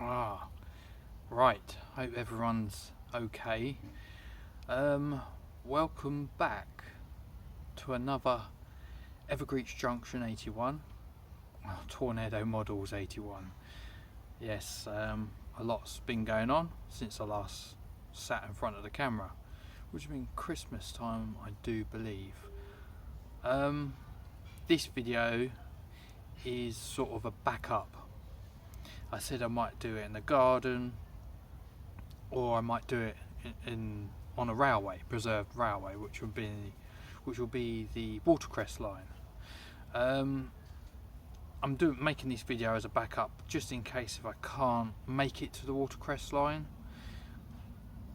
Ah, right. Hope everyone's okay. Welcome back to another Evergreech Junction 81, Tornado Models 81. Yes, a lot's been going on since I last sat in front of the camera, which has been Christmas time, I do believe. This video is sort of a backup. I said I might do it in the garden, or I might do it on a railway, preserved railway, which will be the watercress line. I'm making this video as a backup, just in case if I can't make it to the watercress line.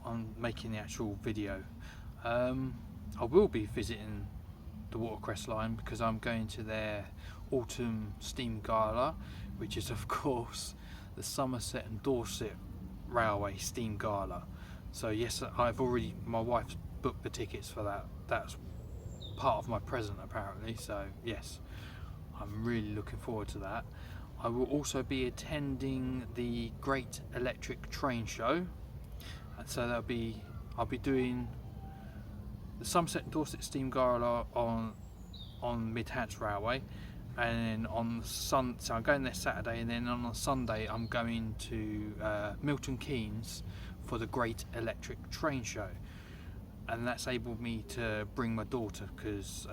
I'm making the actual video. I will be visiting the watercress line because I'm going to their autumn steam gala, which is of course the Somerset and Dorset Railway steam gala. So yes, my wife's booked the tickets for that. That's part of my present apparently, so yes, I'm really looking forward to that. I will also be attending the Great Electric Train Show, and so I'll be doing the Somerset and Dorset steam gala on Midhants Railway, and then so I'm going there Saturday, and then on a Sunday I'm going to Milton Keynes for the Great Electric Train Show, and that's enabled me to bring my daughter because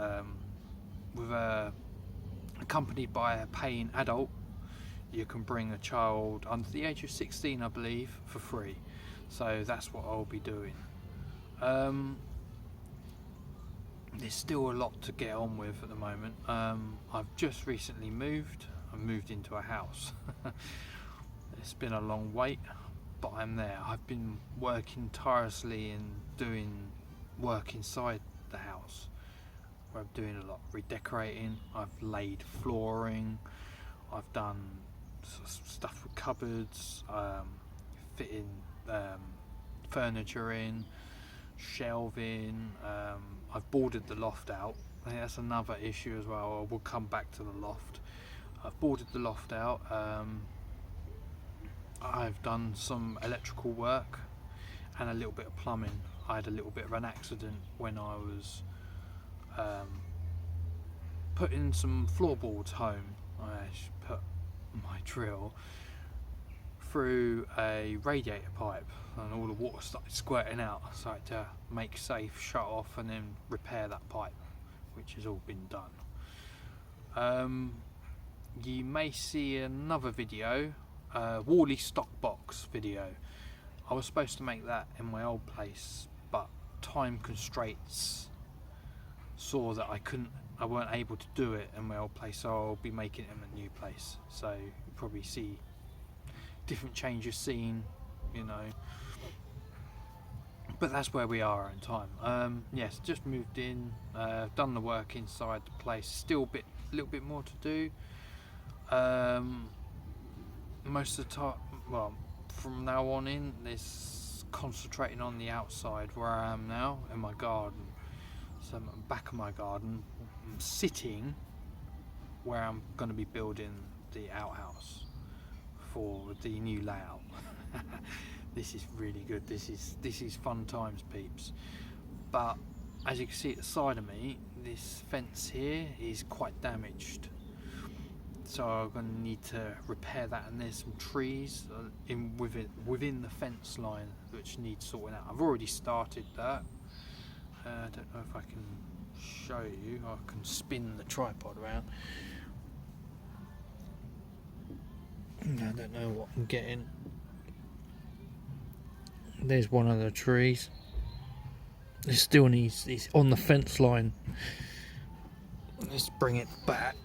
accompanied by a paying adult, you can bring a child under the age of 16, I believe, for free. So that's what I'll be doing. There's still a lot to get on with at the moment. I've just recently moved. I moved into a house. It's been a long wait, but I'm there. I've been working tirelessly and doing work inside the house, where I'm doing a lot, redecorating. I've laid flooring, I've done stuff with cupboards, fitting furniture in, shelving. I've boarded the loft out. I think that's another issue as well. We'll come back to the loft. I've boarded the loft out. I've done some electrical work and a little bit of plumbing. I had a little bit of an accident when I was putting some floorboards home. I put my drill through a radiator pipe and all the water started squirting out, so I had to make safe, shut off and then repair that pipe, which has all been done. You may see another video, Wally stock box video. I was supposed to make that in my old place, but time constraints saw that I weren't able to do it in my old place, so I'll be making it in a new place. So you'll probably see different changes seen, but that's where we are in time. Yes, just moved in, done the work inside the place, still a little bit more to do. Most of the time, well, from now on in, this concentrating on the outside where I am now in my garden. So I'm at the back of my garden, I'm sitting where I'm going to be building the outhouse for the new layout. This is really good. This is fun times, peeps. But as you can see at the side of me, this fence here is quite damaged, so I'm going to need to repair that, and there's some trees within the fence line which need sorting out. I've already started that. I don't know if I can show you. I can spin the tripod around. I don't know what I'm getting. There's one of the trees. It still needs, it's on the fence line. Let's bring it back.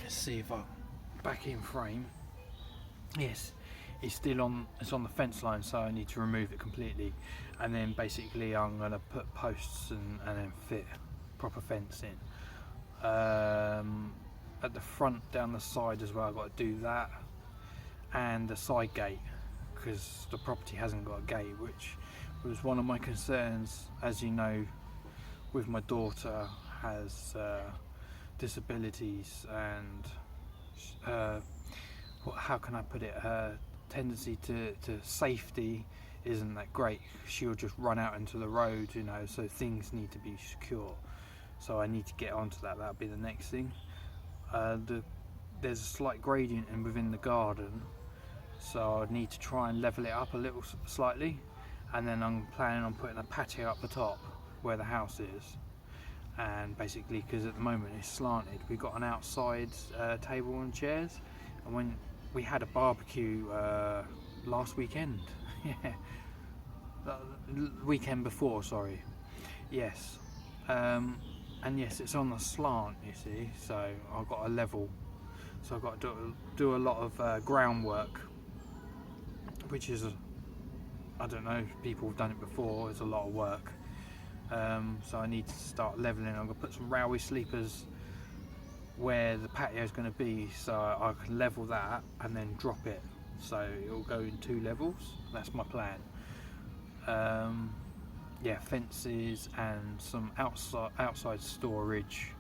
Let's see if I back in frame. Yes, it's on the fence line, so I need to remove it completely, and then basically I'm going to put posts and then fit proper fence in. At the front, down the side as well, I've got to do that, and the side gate, because the property hasn't got a gate, which was one of my concerns. As you know, with my daughter has disabilities, and how can I put it, her tendency to safety isn't that great. She'll just run out into the road, you know, so things need to be secure. So I need to get onto that. That'll be the next thing. There's a slight gradient within the garden, so I need to try and level it up a little slightly, and then I'm planning on putting a patio up the top where the house is. And basically, because at the moment it's slanted, we've got an outside table and chairs, and when we had a barbecue last weekend, yeah, weekend before, sorry, yes, and yes, it's on the slant, you see, so I've got a level, so I've got to do a lot of groundwork, which is, I don't know if people have done it before, it's a lot of work. So I need to start levelling. I'm going to put some railway sleepers where the patio is going to be, so I can level that and then drop it, so it'll go in 2 levels. That's my plan. Yeah, fences and some outside storage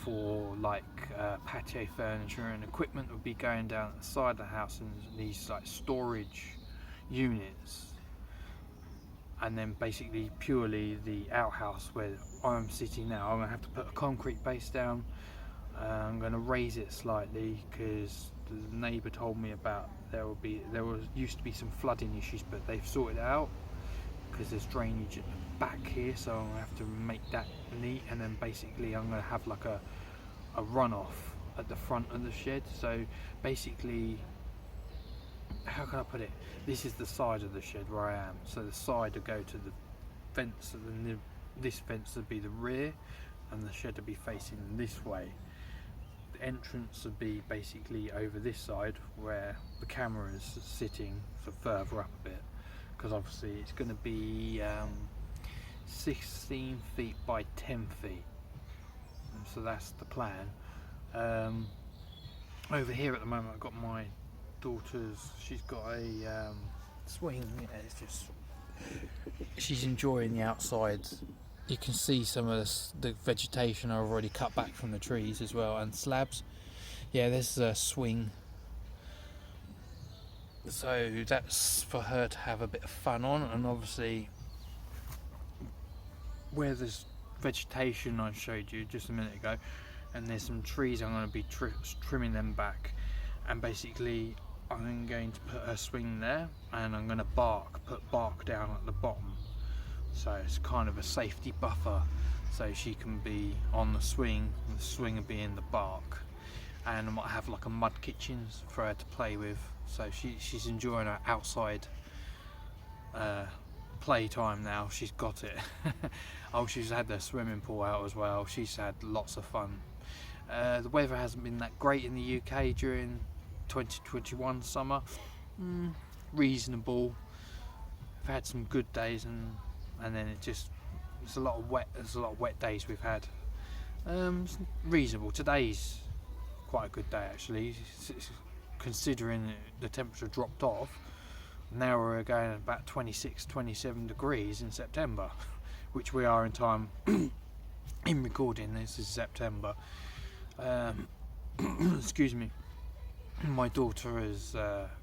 for like patio furniture and equipment will be going down the side of the house in these like storage units. And then basically purely the outhouse where I'm sitting now, I'm going to have to put a concrete base down. I'm going to raise it slightly because the neighbour told me about there used to be some flooding issues, but they've sorted it out because there's drainage at the back here, so I'm going to have to make that neat, and then basically I'm going to have like a runoff at the front of the shed. So basically, how can I put it? This is the side of the shed where I am. So the side will go to the fence, and this fence would be the rear, and the shed will be facing this way. The entrance would be basically over this side where the camera is sitting, so further up a bit, because obviously it's going to be 16 feet by 10 feet. So that's the plan. Over here at the moment I've got my daughter's, she's got a swing. It's just, she's enjoying the outside. You can see some of the vegetation I've already cut back from the trees as well, and slabs. Yeah, there's a swing, so that's for her to have a bit of fun on. And obviously where there's vegetation I showed you just a minute ago, and there's some trees, I'm going to be trimming them back, and basically I'm going to put a swing there, and I'm going to put bark down at the bottom, so it's kind of a safety buffer, so she can be on the swing, and the swing will be in the bark. And I might have like a mud kitchen for her to play with, so she's enjoying her outside playtime now. She's got it. Oh, she's had the swimming pool out as well. She's had lots of fun. The weather hasn't been that great in the UK during 2021 summer. Reasonable. We've had some good days, and then it's a lot of wet days we've had. It's reasonable. Today's quite a good day actually, considering the temperature dropped off. Now we're going about 26-27 degrees in September, which we are in time in recording this is September. Excuse me. My daughter has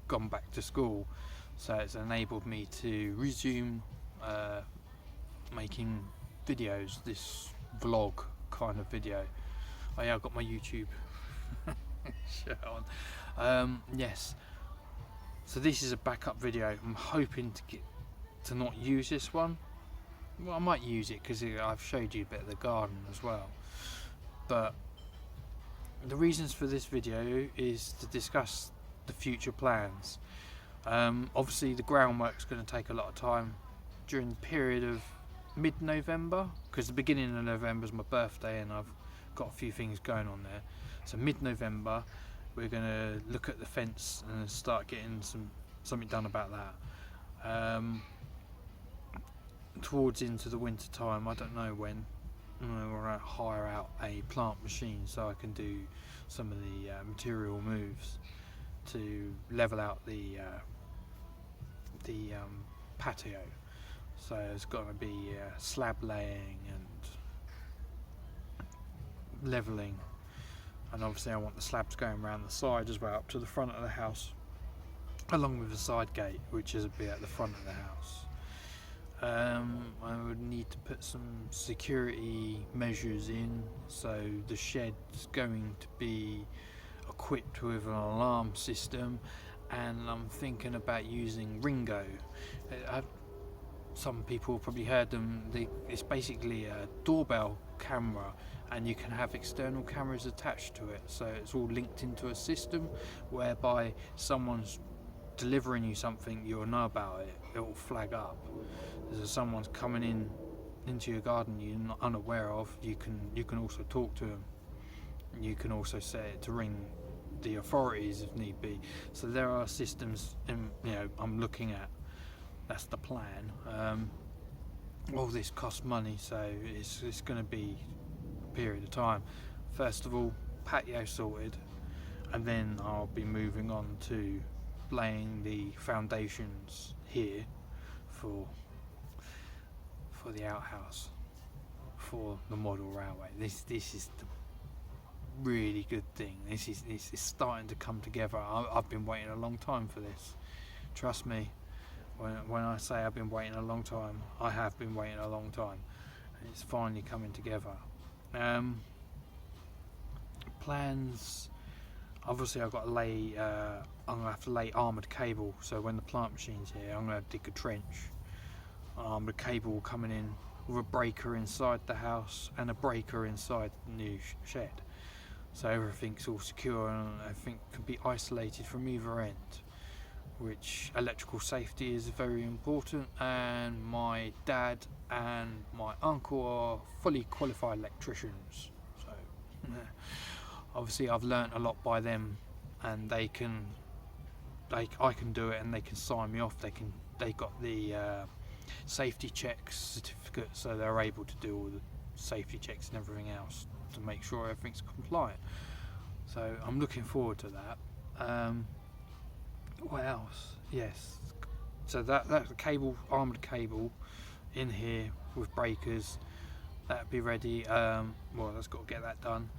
gone back to school, so it's enabled me to resume making videos, this vlog kind of video. Oh yeah, I've got my YouTube shirt on. Yes, so this is a backup video. I'm hoping to not use this one. Well, I might use it because I've showed you a bit of the garden as well, but the reasons for this video is to discuss the future plans. Obviously the groundwork's going to take a lot of time during the period of mid-November, because the beginning of November is my birthday and I've got a few things going on there. So mid-November we're going to look at the fence and start getting something done about that. Towards into the winter time, I don't know when, we're going to hire out a plant machine so I can do some of the material moves to level out the patio. So it's going to be slab laying and leveling. and obviously I want the slabs going around the side as well, up to the front of the house, along with the side gate, which is a bit at the front of the house. I would need to put some security measures in, so the shed's going to be equipped with an alarm system, and I'm thinking about using Ringo. Some people have probably heard them. It's basically a doorbell camera, and you can have external cameras attached to it, so it's all linked into a system whereby someone's delivering you something, you'll know about it. It will flag up. If someone's coming into your garden you're not unaware of, you can also talk to them. You can also set it to ring the authorities if need be. So there are systems I'm looking at. That's the plan. All this costs money, so it's going to be a period of time. First of all, patio sorted, and then I'll be moving on to laying the foundations here for the outhouse, for the model railway. This is the really good thing. This is starting to come together. I've been waiting a long time for this. Trust me, when I say I've been waiting a long time, I have been waiting a long time. And it's finally coming together. Plans. Obviously, I've got to lay. I'm gonna have to lay armoured cable. So when the plant machine's here, I'm gonna dig a trench. Armoured cable coming in with a breaker inside the house and a breaker inside the new shed. So everything's all secure and everything can be isolated from either end. Which electrical safety is very important. And my dad and my uncle are fully qualified electricians. So. Obviously I've learnt a lot by them, and I can do it, and they can sign me off. They got the safety checks certificate, so they're able to do all the safety checks and everything else to make sure everything's compliant. So I'm looking forward to that. What else? Yes. So that's the cable, armoured cable in here with breakers. That'd be ready. Well, I've got to get that done.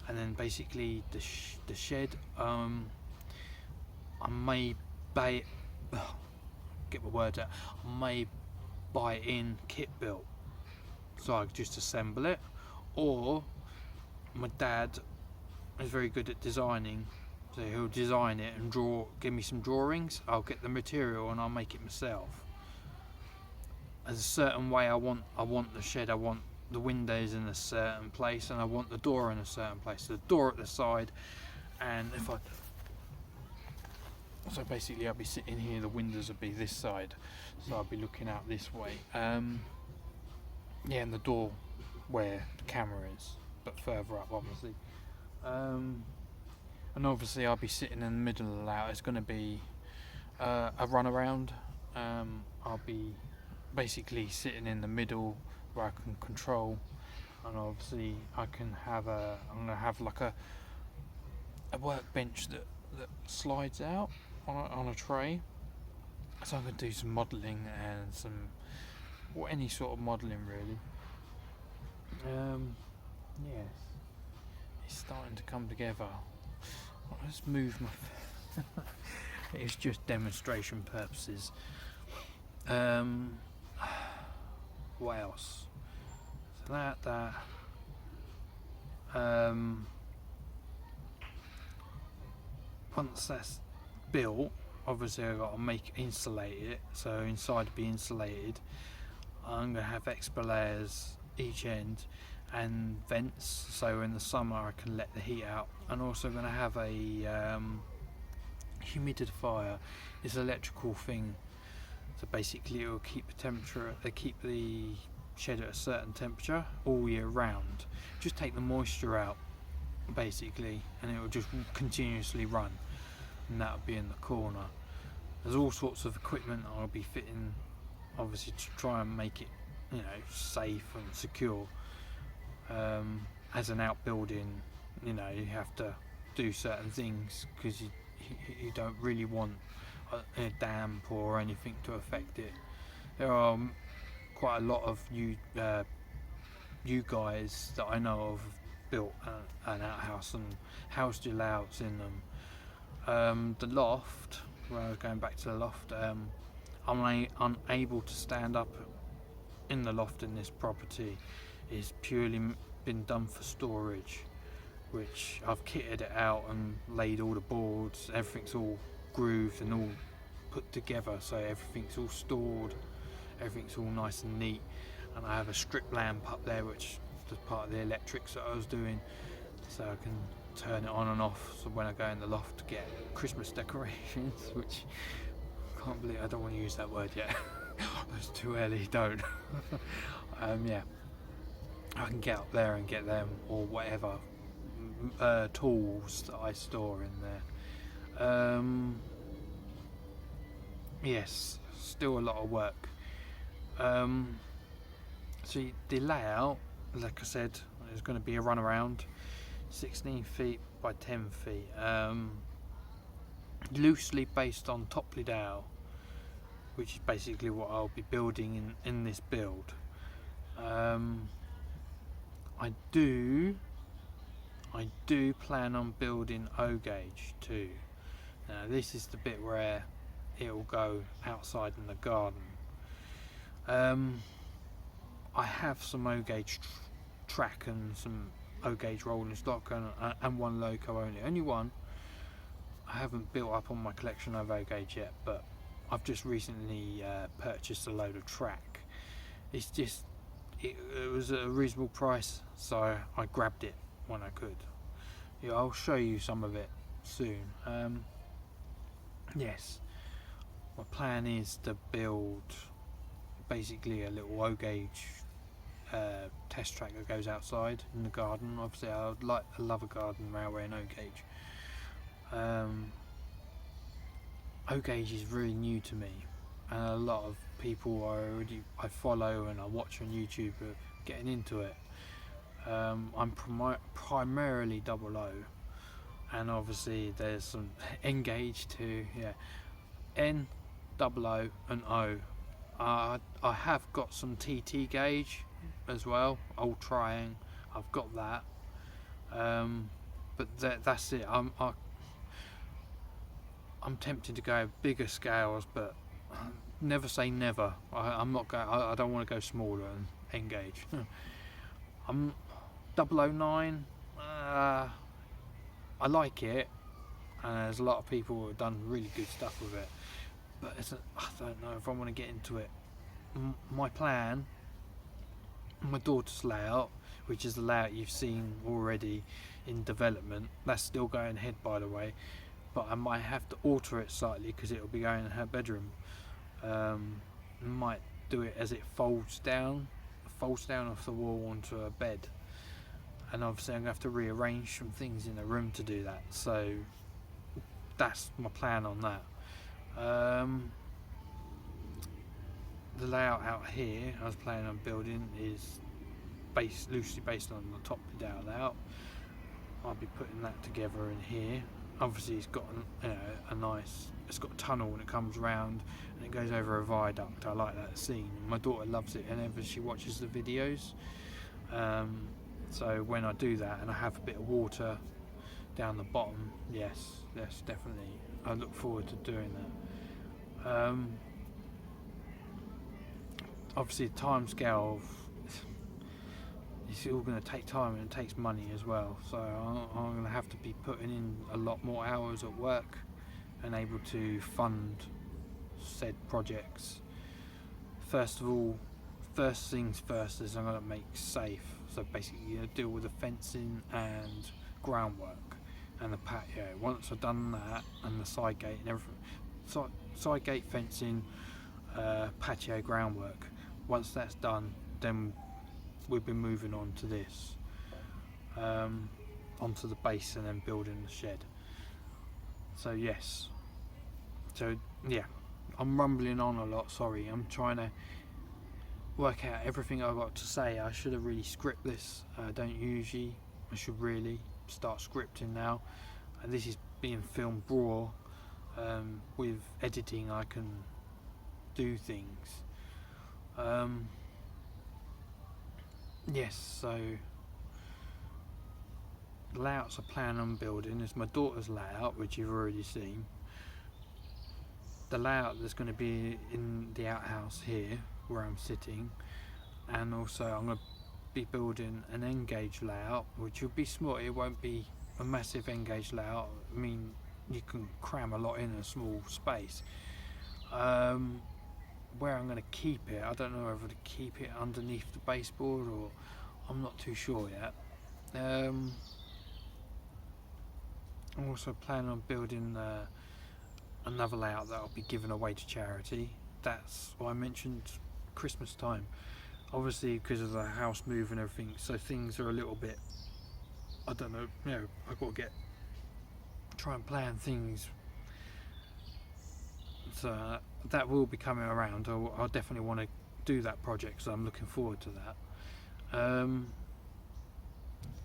And then basically the shed, I may buy it, get my words out, I may buy it in kit built, so I just assemble it, or my dad is very good at designing, so he'll design it and give me some drawings. I'll get the material and I'll make it myself. There's a certain way I want the shed. I want the windows in a certain place, and I want the door in a certain place. So the door at the side, and so basically I'll be sitting here, the windows will be this side, so I'll be looking out this way. And the door where the camera is, but further up obviously. And obviously I'll be sitting in the middle of the layout. It's going to be a runaround. I'll be basically sitting in the middle where I can control, and obviously I'm gonna have like a workbench that slides out on a tray. So I'm gonna do some modelling and any sort of modelling really. Yes, it's starting to come together. Let's move my. It's just demonstration purposes. What else? So that. Once that's built, obviously I've got to insulate it. So inside to be insulated, I'm gonna have extra layers each end and vents. So in the summer I can let the heat out. And also gonna have a humidifier. It's an electrical thing. So basically it will keep the shed at a certain temperature all year round. Just take the moisture out basically, and it will just continuously run, and that'll be in the corner. There's all sorts of equipment I'll be fitting, obviously, to try and make it, safe and secure. As an outbuilding, you have to do certain things because you don't really want a damp or anything to affect it. There are quite a lot of you guys that I know of built an outhouse and housed your layouts in them. The loft, when I was going back to the loft, I'm unable to stand up in the loft in this property. It's purely been done for storage, which I've kitted it out and laid all the boards. Everything's all grooved and all put together, so everything's all stored, everything's all nice and neat. And I have a strip lamp up there, which is part of the electrics that I was doing, so I can turn it on and off. So when I go in the loft to get Christmas decorations, which I can't believe I don't want to use that word yet. It's too early. Don't. Yeah, I can get up there and get them or whatever tools that I store in there. Yes, still a lot of work. So the layout, like I said, is going to be a runaround, 16 feet by 10 feet, loosely based on Topley Dale, which is basically what I'll be building in this build. I do plan on building O gauge too. Now this is the bit where it'll go outside in the garden. I have some O gauge track and some O gauge rolling stock and one loco only one. I haven't built up on my collection of O gauge yet, but I've just recently purchased a load of track. It's just it was at a reasonable price, so I grabbed it when I could. Yeah, I'll show you some of it soon. Yes, my plan is to build basically a little O gauge test track that goes outside in the garden. Obviously, I love a garden railway and O gauge. O gauge is really new to me, and a lot of people I follow and I watch on YouTube are getting into it. I'm primarily double O, and obviously there's some N gauge too. Yeah, N, double O, and O. I have got some TT gauge as well, old triang. I've got that, but that's it. I'm tempted to go bigger scales, but never say never. I'm not going. I don't want to go smaller than N gauge. I'm 009. I like it, and there's a lot of people who have done really good stuff with it. But I don't know if I want to get into it. My plan, my daughter's layout, which is the layout you've seen already in development, that's still going ahead, by the way. But I might have to alter it slightly because it'll be going in her bedroom. Might do it as it folds down off the wall onto a bed, and obviously I'm going to have to rearrange some things in the room to do that, so that's my plan on that. The layout out here I was planning on building is loosely based on the Topley Dale layout. I'll be putting that together in here. Obviously it's got it's got a tunnel and it comes round and it goes over a viaduct. I like that scene. My daughter loves it whenever she watches the videos. So when I do that and I have a bit of water down the bottom, yes, definitely. I look forward to doing that. Obviously the time scale, it's all going to take time and it takes money as well, so I'm going to have to be putting in a lot more hours at work and able to fund said projects. First things first is I'm going to make safe, so basically deal with the fencing and groundwork and the patio. Once I've done that and the side gate and everything, side gate fencing, patio groundwork, once that's done, then we'll be moving on to this, onto the base and then building the shed. So yes, I'm rumbling on a lot, sorry. I'm trying to work out everything I've got to say. I should have really scripted this. I don't usually. I should really start scripting now. And this is being filmed raw. With editing I can do things. Yes, so the layouts I plan on building is my daughter's layout, which you've already seen. The layout that's going to be in the outhouse here, where I'm sitting, and also I'm going to be building an N-gauge layout, which will be small. It won't be a massive N-gauge layout. I mean, you can cram a lot in a small space. Where I'm going to keep it, I don't know whether to keep it underneath the baseboard, or I'm not too sure yet. I'm also planning on building another layout that I'll be giving away to charity. That's what I mentioned, Christmas time. Obviously, because of the house move and everything, so things are a little bit, I don't know, I've got to try and plan things. So that will be coming around. I'll definitely want to do that project, so I'm looking forward to that.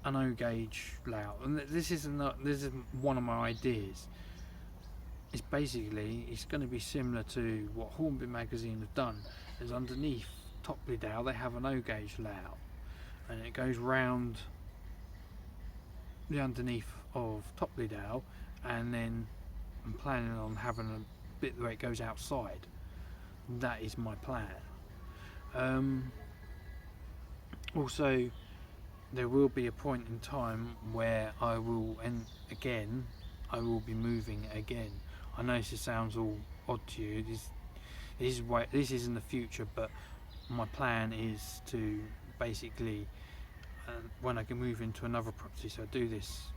An O-gauge layout, and this is one of my ideas. It's basically, it's going to be similar to what Hornby magazine have done. Is underneath Topley Dale they have an O-gauge layout, and it goes round the underneath of Topley Dale, and then I'm planning on having a bit where it goes outside. That is my plan. Also, there will be a point in time where I will, and again, I will be moving again. I know this sounds all odd to you. This is in the future, but my plan is to basically, when I can move into another property, so do this,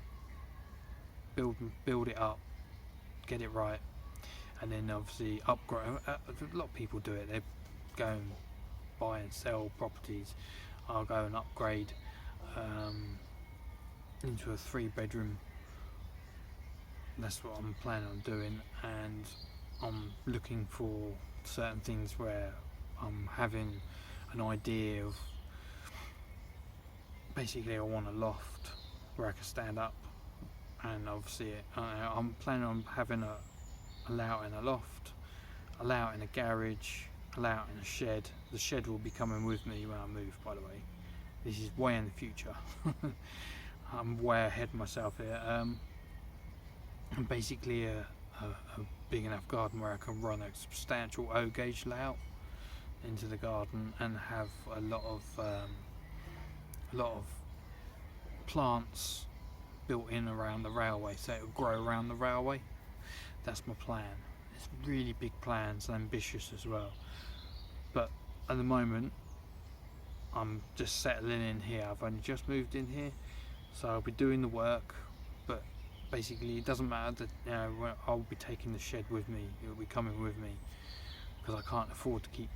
build it up, get it right, and then obviously upgrade. A lot of people do it. They go and buy and sell properties. I'll go and upgrade into a 3-bedroom. That's what I'm planning on doing, and I'm looking for certain things where I'm having an idea of, basically I want a loft where I can stand up, and obviously I'm planning on having a layout in a loft, a layout in a garage, a layout in a shed. The shed will be coming with me when I move, by the way. This is way in the future. I'm way ahead of myself here. And basically a big enough garden where I can run a substantial O-gauge layout into the garden and have a lot of plants built in around the railway, so it will grow around the railway. That's my plan. It's really big plans, ambitious as well, but at the moment I'm just settling in here. I've only just moved in here, so I'll be doing the work, but basically it doesn't matter that I'll be taking the shed with me. It'll be coming with me, because I can't afford to keep,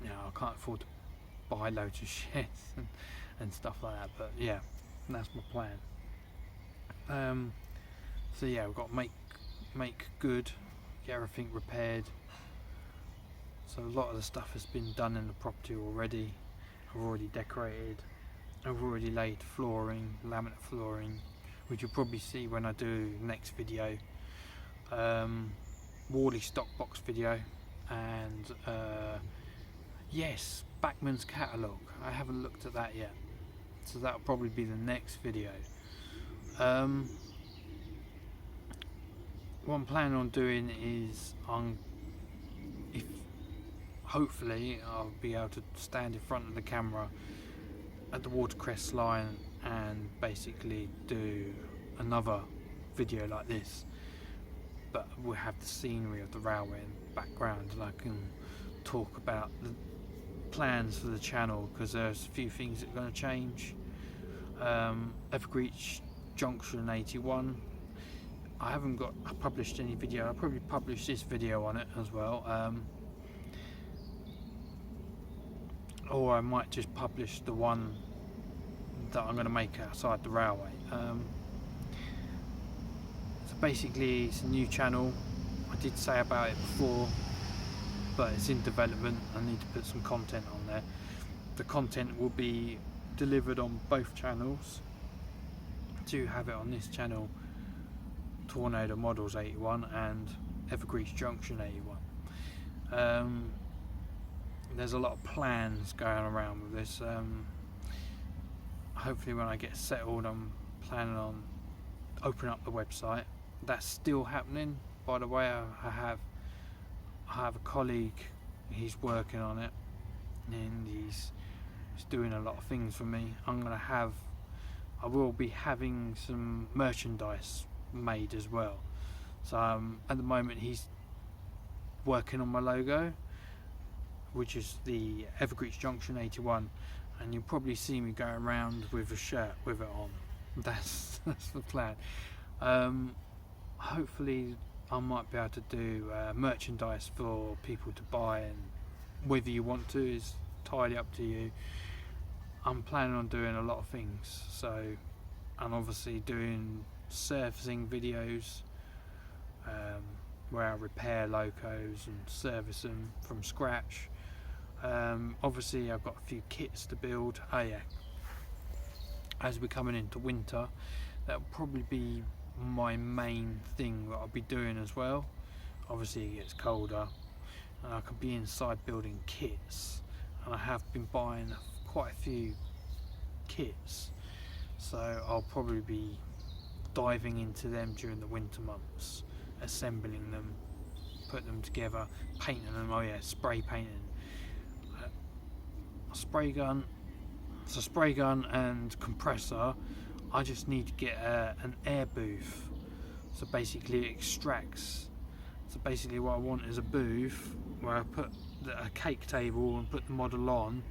I can't afford to buy loads of sheds and stuff like that. But yeah, that's my plan. So yeah, we've got to make good, get everything repaired. So a lot of the stuff has been done in the property already. I've already decorated, I've already laid flooring, laminate flooring, which you'll probably see when I do the next video. Worley stock box video, and yes, Bachman's catalogue. I haven't looked at that yet, so that'll probably be the next video. What I'm planning on doing is, hopefully I'll be able to stand in front of the camera at the Watercress line and basically do another video like this, but we'll have the scenery of the railway in the background, and I can talk about the plans for the channel, because there's a few things that are going to change. Evergreen Junction 81, I haven't published any video. I'll probably publish this video on it as well, or I might just publish the one that I'm going to make outside the railway. So basically it's a new channel. I did say about it before, but it's in development. I need to put some content on there. The content will be delivered on both channels. To have it on this channel, Tornado Models 81 and Evergreen Junction 81. There's a lot of plans going around with this. Hopefully when I get settled, I'm planning on opening up the website. That's still happening, by the way. I have a colleague, he's working on it, and he's doing a lot of things for me. I will be having some merchandise made as well. So at the moment he's working on my logo, which is the Evergreech Junction 81, and you'll probably see me going around with a shirt with it on. That's the plan. Hopefully I might be able to do merchandise for people to buy, and whether you want to is entirely up to you. I'm planning on doing a lot of things, so I'm obviously doing surfacing videos where I repair locos and service them from scratch. Obviously I've got a few kits to build. Oh yeah, as we're coming into winter, that'll probably be my main thing that I'll be doing as well. Obviously it gets colder and I could be inside building kits, and I have been buying quite a few kits, so I'll probably be diving into them during the winter months, assembling them, put them together, painting them. Oh yeah, spray painting. A spray gun. It's a spray gun and compressor. I just need to get an air booth, so basically it extracts. So basically what I want is a booth where I put a cake table and put the model on,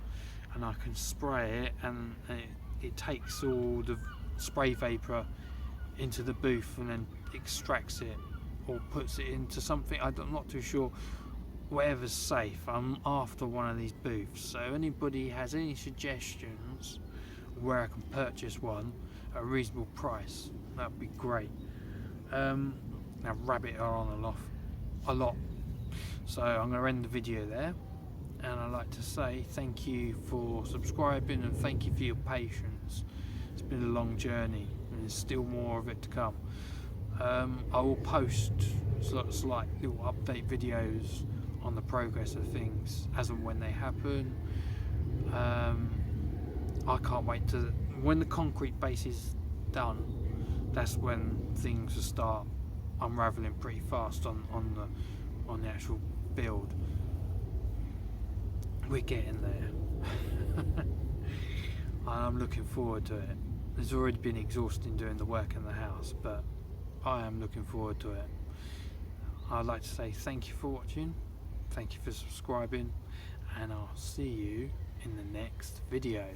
and I can spray it, and it takes all the spray vapor into the booth and then extracts it or puts it into something. I'm not too sure. Whatever's safe. I'm after one of these booths, so anybody has any suggestions where I can purchase one at a reasonable price, that would be great. Now rabbit are on a lot, so I'm going to end the video there, and I'd like to say thank you for subscribing and thank you for your patience. It's been a long journey and there's still more of it to come. I will post like little update videos on the progress of things as and when they happen. I can't wait to when the concrete base is done. That's when things will start unraveling pretty fast on the actual build. We're getting there. I'm looking forward to it. It's already been exhausting doing the work in the house, but I am looking forward to it. I'd like to say thank you for watching, thank you for subscribing, and I'll see you in the next video.